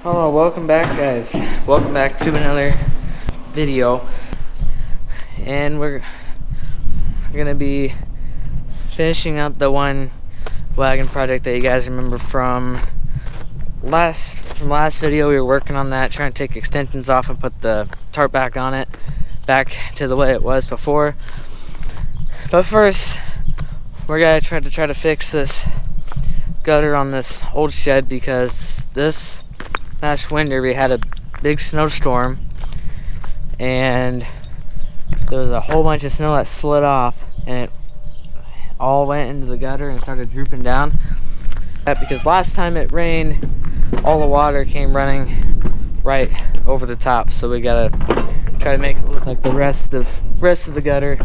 Oh, welcome back, guys. Welcome back to another video, and we're gonna be finishing up the one wagon project that you guys remember from last video. We were working on that, trying to take extensions off and put the tarp back on it, back to the way it was before. But first, we're gonna try to fix this gutter on this old shed, because this last winter we had a big snowstorm and there was a whole bunch of snow that slid off and it all went into the gutter and started drooping down. Because last time it rained, all the water came running right over the top, so we gotta try to make it look like the rest of the gutter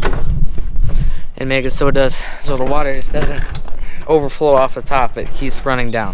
and make it so the water just doesn't overflow off the top. It keeps running down.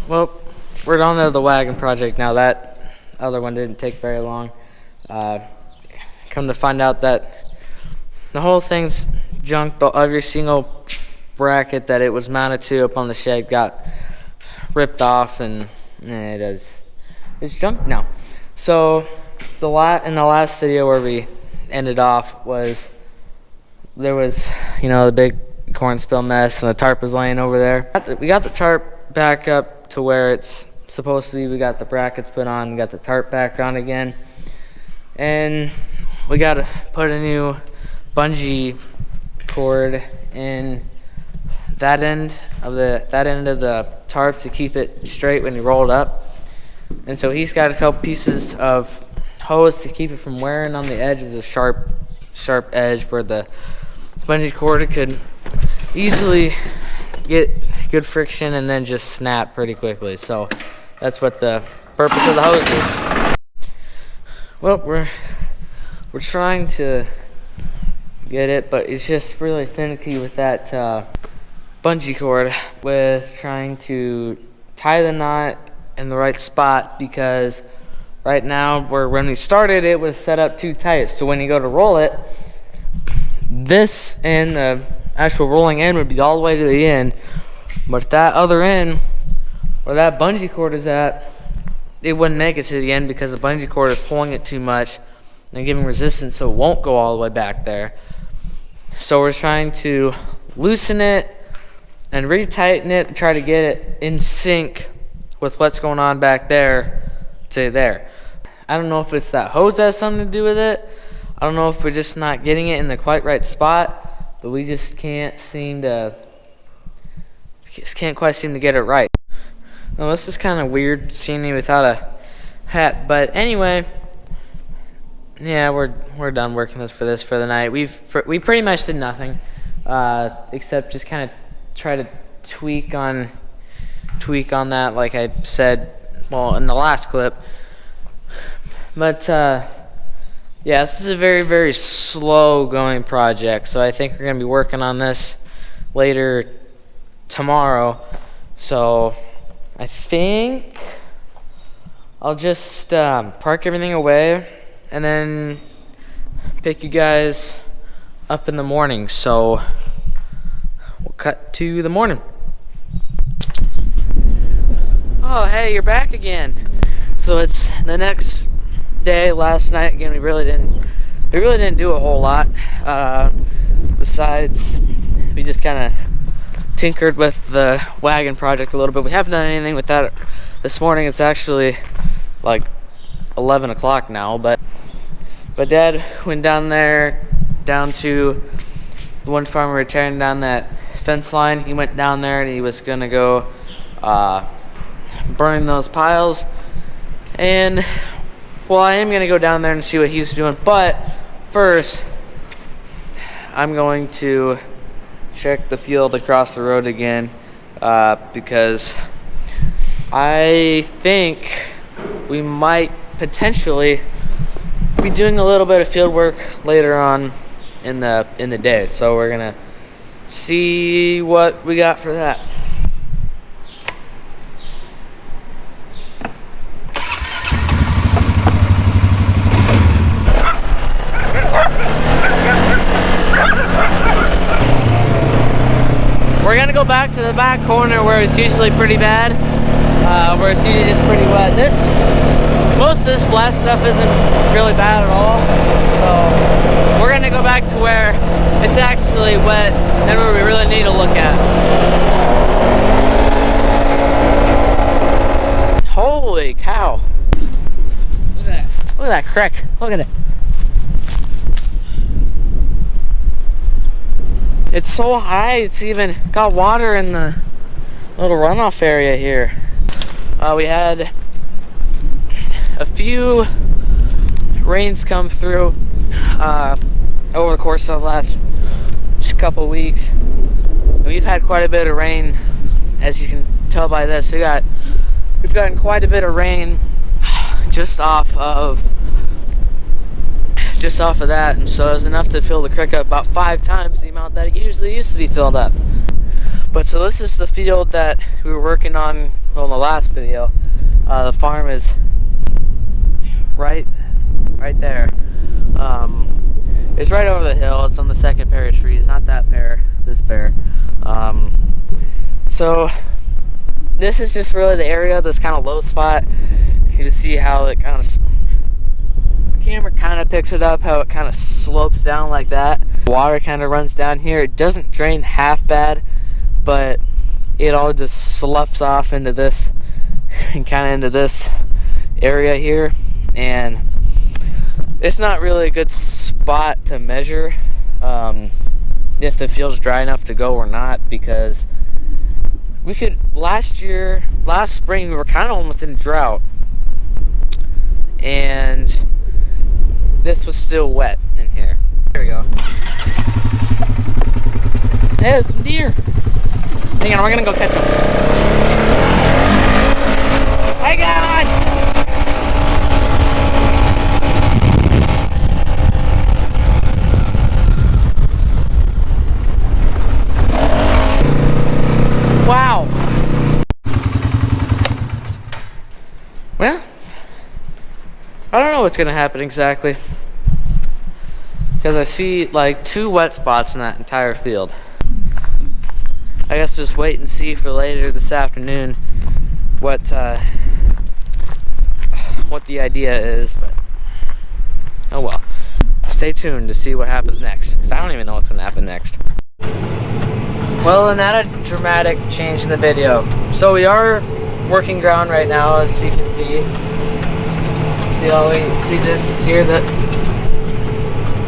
Well, we're on to the wagon project now. That other one didn't take very long. Come to find out that the whole thing's junk. Every single bracket that it was mounted to up on the shed got ripped off, and it's junk now. So in the last video where we ended off there was the big corn spill mess, and the tarp was laying over there. We got the tarp back up to where it's supposed to be. We got the brackets put on, we got the tarp back on again, and we got to put a new bungee cord in that end of the tarp to keep it straight when you roll it up. And so he's got a couple pieces of hose to keep it from wearing on the edge. Is a sharp edge where the bungee cord could easily get good friction and then just snap pretty quickly. So that's what the purpose of the hose is. Well, we're trying to get it, but it's just really finicky with that bungee cord, with trying to tie the knot in the right spot, because right now when we started it was set up too tight. So when you go to roll it, this and the actual rolling end would be all the way to the end, but that other end where that bungee cord is at, it wouldn't make it to the end because the bungee cord is pulling it too much and giving resistance, so it won't go all the way back there. So we're trying to loosen it and retighten it and try to get it in sync with what's going on back there to there. I don't know if it's that hose that has something to do with it. I don't know if we're just not getting it in the quite right spot, but we just can't quite seem to get it right. Well, this is kind of weird seeing me without a hat, but anyway, yeah, we're done working for the night. We pretty much did nothing except just kind of try to tweak on that, like I said, well, in the last clip. But yeah, this is a very, very slow going project, so I think we're gonna be working on this later tomorrow. So I think I'll just park everything away and then pick you guys up in the morning. So we'll cut to the morning. Oh, hey, you're back again. So it's the next day. Last night again, we really didn't do a whole lot. Besides, we just kind of tinkered with the wagon project a little bit. We haven't done anything with that this morning. It's actually like 11 o'clock now, but Dad went down to the one farm we were tearing down that fence line. He went down there and he was gonna go burning those piles. And well, I am gonna go down there and see what he's doing, but first I'm going to check the field across the road again, because I think we might potentially be doing a little bit of field work later on in the day, so we're gonna see what we got for that. We're gonna go back to the back corner where it's usually pretty bad, where it's usually just pretty wet. Most of this flat stuff isn't really bad at all, so we're gonna go back to where it's actually wet and where we really need to look at. Holy cow! Look at that! Look at that creek! Look at it! It's so high, it's even got water in the little runoff area here. We had a few rains come through over the course of the last couple weeks. We've had quite a bit of rain, as you can tell by this. We've gotten quite a bit of rain just off of that, and so it was enough to fill the creek up about 5 times the amount that it usually used to be filled up. But so this is the field that we were working on, well, in the last video. The farm is right there. It's right over the hill. It's on the second pair of trees, not that pair, this pair. So this is just really the area that's kind of low spot. You can see how it kind of, the camera kind of picks it up, how it kind of slopes down like that. Water kind of runs down here. It doesn't drain half bad, but it all just sloughs off into this and kind of into this area here, and it's not really a good spot to measure if the field's dry enough to go or not, because we could last spring we were kind of almost in a drought, and this was still wet in here. There we go. Hey, there's some deer. Hang on, we're gonna go catch them. My God! Wow. Well, I don't know what's gonna happen exactly, because I see like 2 wet spots in that entire field. I guess just wait and see for later this afternoon what the idea is, but oh well. Stay tuned to see what happens next, because I don't even know what's gonna happen next. Well, and that a dramatic change in the video. So we are working ground right now, as you can see. See this here, that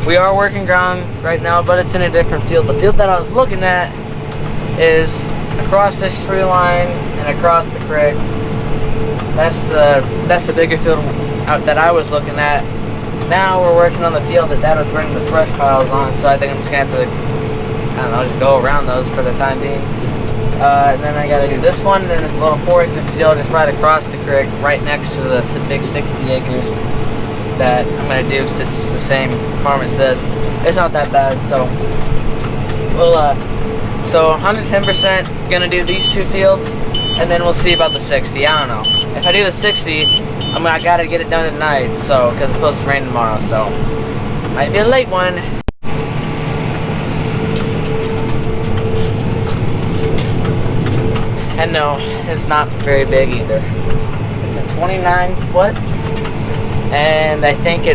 we are working ground right now, but it's in a different field. The field that I was looking at is across this tree line and across the creek. That's the bigger field that I was looking at. Now we're working on the field that Dad was bringing the brush piles on, so I think I'm just gonna have to, I don't know, just go around those for the time being. And then I gotta do this one, and then this little 4-acre field just right across the creek, right next to the big 60 acres that I'm gonna do, because it's the same farm as this. It's not that bad, so we'll so 110% gonna do these 2 fields, and then we'll see about the 60. I don't know. If I do the 60, I gotta get it done tonight, so, because it's supposed to rain tomorrow, so might be a late one. And no, it's not very big either. It's a 29 foot, and I think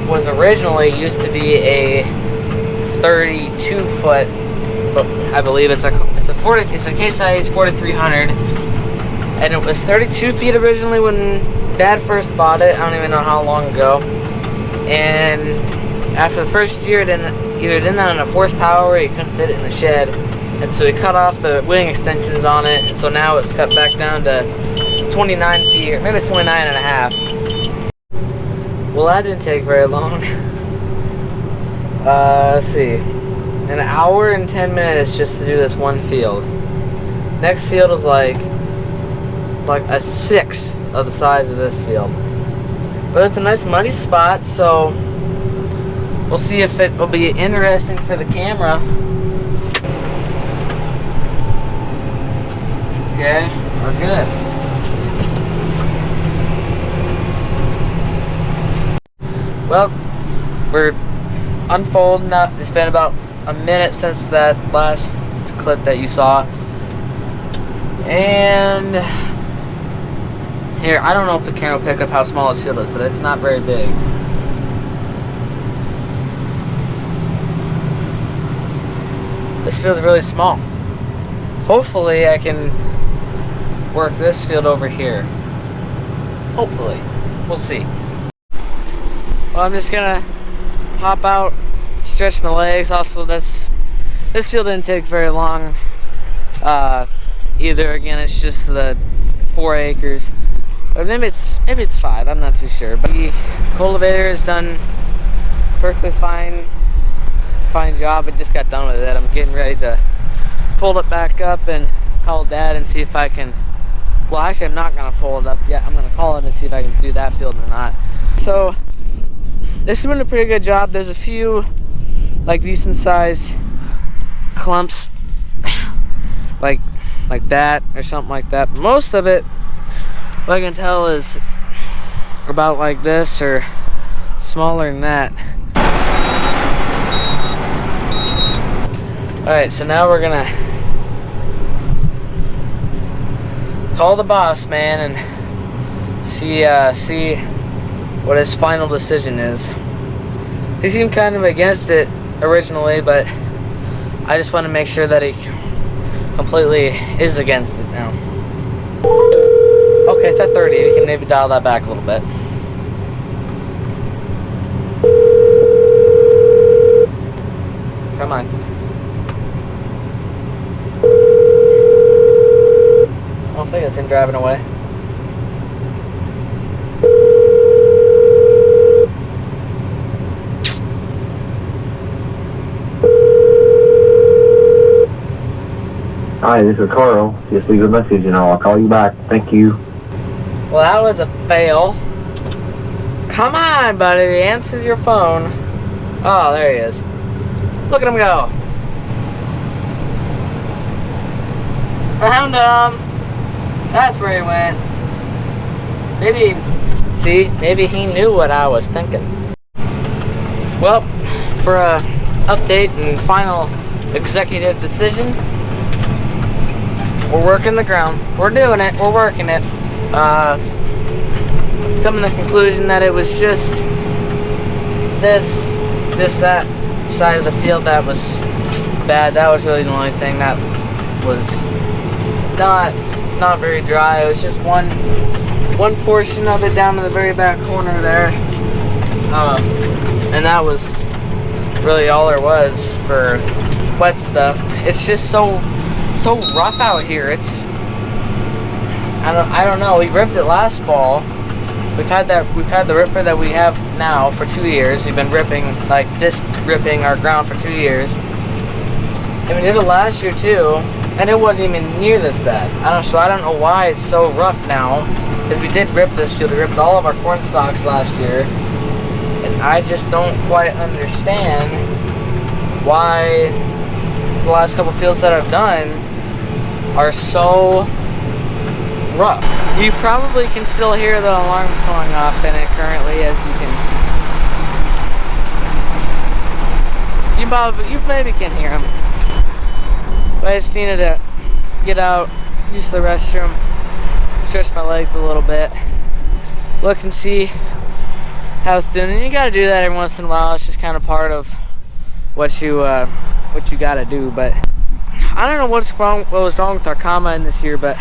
was originally used to be a 32 foot, but I believe it's a case size 4300, and it was 32 feet originally when Dad first bought it. I don't even know how long ago. And after the first year, it either didn't have enough horsepower or he couldn't fit it in the shed, and so he cut off the wing extensions on it, and so now it's cut back down to 29 feet, or maybe it's 29 and a half. Well, that didn't take very long. Let's see, an hour and 10 minutes just to do this one field. Next field is like a sixth of the size of this field. But it's a nice muddy spot, so we'll see if it will be interesting for the camera. Okay, we're good. Well, we're unfolding now. It's been about a minute since that last clip that you saw. And here, I don't know if the camera will pick up how small this field is, but it's not very big. This field is really small. Hopefully I can work this field over here. Hopefully. We'll see. Well, I'm just gonna hop out, stretch my legs. Also, this field didn't take very long either. Again, it's just the 4 acres. Or maybe it's 5, I'm not too sure. But the cultivator has done perfectly fine job. I just got done with it. I'm getting ready to fold it back up and call Dad and see if I can, well, actually I'm not gonna fold it up yet. I'm gonna call him and see if I can do that field or not. So this has been a pretty good job. There's a few like decent sized clumps like that or something like that. But most of it, what I can tell, is about like this or smaller than that. Alright, so now we're gonna call the boss man and see what his final decision is. He seemed kind of against it originally, but I just want to make sure that he completely is against it now. Okay, it's at 30. We can maybe dial that back a little bit. Come on. I don't think it's him driving away. Hi, this is Carl. Just leave a message and I'll call you back. Thank you. Well, that was a fail. Come on, buddy. Answer your phone. Oh, there he is. Look at him go. Found him. That's where he went. Maybe he knew what I was thinking. Well, for a update and final executive decision, we're working the ground. We're doing it. We're working it. Coming to the conclusion that it was just that side of the field that was bad. That was really the only thing that was not very dry. It was just one portion of it down to the very back corner there, and that was really all there was for wet stuff. It's just so rough out here. I don't know. We ripped it last fall. We've had the ripper that we have now for 2 years. We've been ripping our ground for 2 years. And we did it last year too, and it wasn't even near this bad. I don't know why it's so rough now, because we did rip this field. We ripped all of our corn stalks last year, and I just don't quite understand why the last couple fields that I've done are so rough. You probably can still hear the alarms going off in it currently, as you maybe can hear them. But I just needed to get out, use the restroom, stretch my legs a little bit, look and see how it's doing. And you gotta do that every once in a while. It's just kind of part of what you gotta do. But I don't know what was wrong with our combine this year, but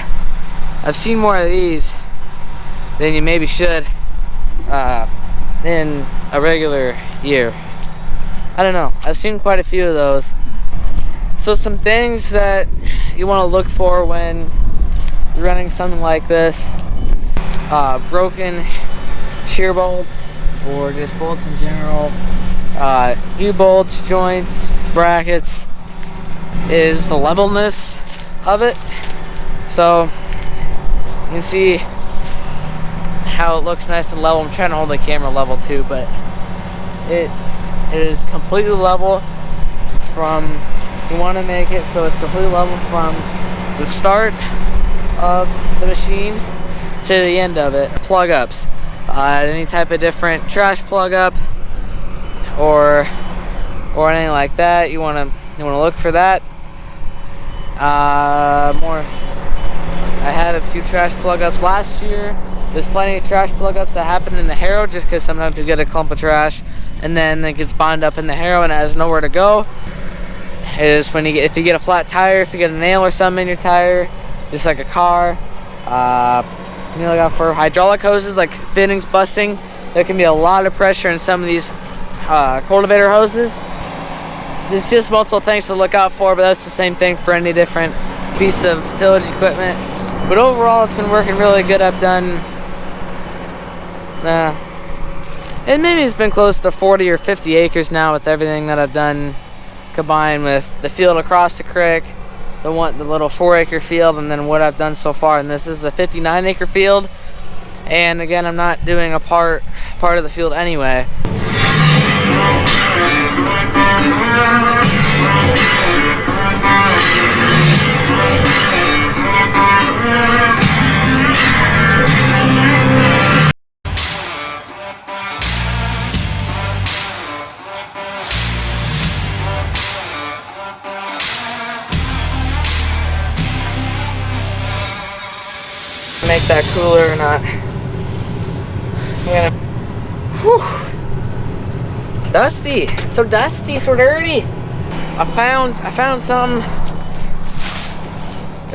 I've seen more of these than you maybe should in a regular year. I don't know. I've seen quite a few of those. So some things that you want to look for when you're running something like this: broken shear bolts, or just bolts in general, U-bolts, joints, brackets, is the levelness of it. So you can see how it looks nice and level. I'm trying to hold the camera level too, but it is completely level from, you want to make it so it's completely level from the start of the machine to the end of it. Plug ups, any type of different trash plug up or anything like that, you want to look for that. I had a few trash plug ups last year. There's plenty of trash plug ups that happen in the harrow, just because sometimes you get a clump of trash and then it gets bound up in the harrow and it has nowhere to go. Is when if you get a flat tire, if you get a nail or something in your tire, just like a car. You know, like for hydraulic hoses, like fittings busting, there can be a lot of pressure in some of these cultivator hoses. There's just multiple things to look out for, but that's the same thing for any different piece of tillage equipment. But overall, it's been working really good. I've done, and maybe it's been close to 40 or 50 acres now with everything that I've done, combined with the field across the creek, the little 4-acre field, and then what I've done so far. And this is a 59-acre field. And again, I'm not doing a part of the field anyway. Make that cooler or not. Dusty, so dusty, so dirty. I found something,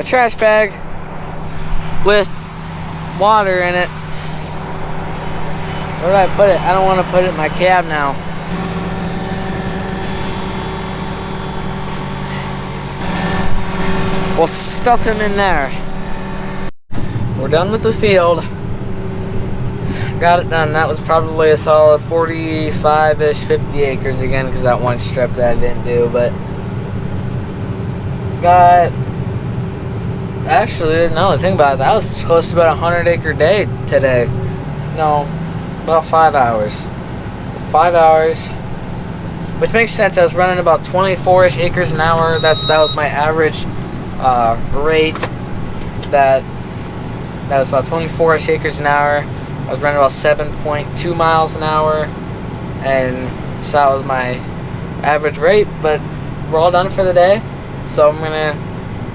a trash bag with water in it. Where did I put it? I don't want to put it in my cab now. We'll stuff him in there. We're done with the field. Got it done. That was probably a solid 45-ish, 50 acres again, because that one strip that I didn't do. But got, actually, no, think about it, that was close to about a 100-acre day today. No, about 5 hours. 5 hours, which makes sense. I was running about 24-ish acres an hour. That was my average rate. That was about 24-ish acres an hour. I was running about 7.2 miles an hour, and so that was my average rate. But we're all done for the day, so I'm gonna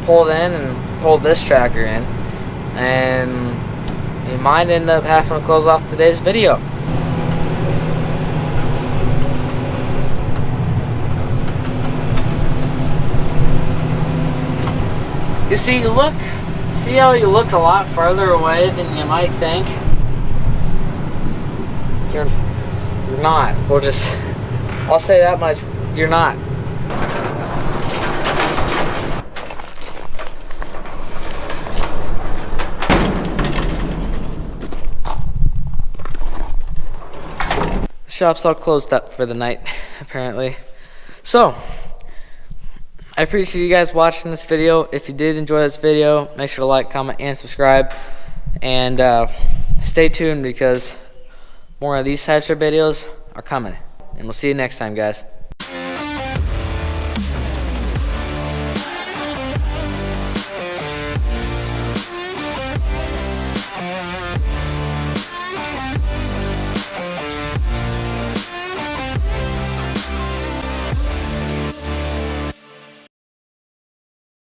pull it in and pull this tractor in, and we might end up having to close off today's video. You see how you look a lot farther away than you might think? You're not. I'll say that much, you're not. The shop's all closed up for the night, apparently. So, I appreciate you guys watching this video. If you did enjoy this video, make sure to like, comment, and subscribe. And stay tuned, because more of these types of videos are coming. And we'll see you next time, guys.